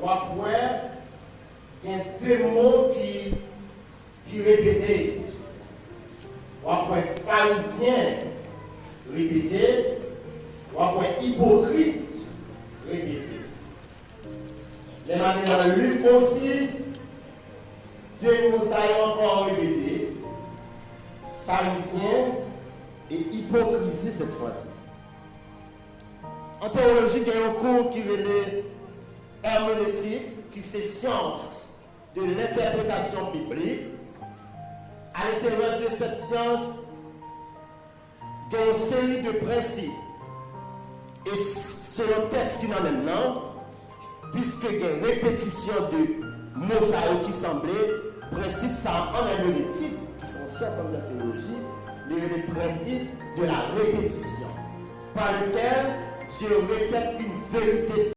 Après, il y a deux mots qui répétaient. Après, pharisien répété. Après, hypocrite répété. Les manières lui aussi, deux mots ça encore répété. Pharisien et hypocrisie cette fois-ci. En théologie, il y a un cours qui est herméneutique, qui c'est science de l'interprétation biblique. À l'intérieur de cette science, il y a une série de principes. Et selon le texte qui nous maintenant, puisque il y a une répétition de mots qui semblaient, principes ça en herméneutique, qui sont sciences de la théologie, les principes de la répétition, par lequel Dieu répète une vérité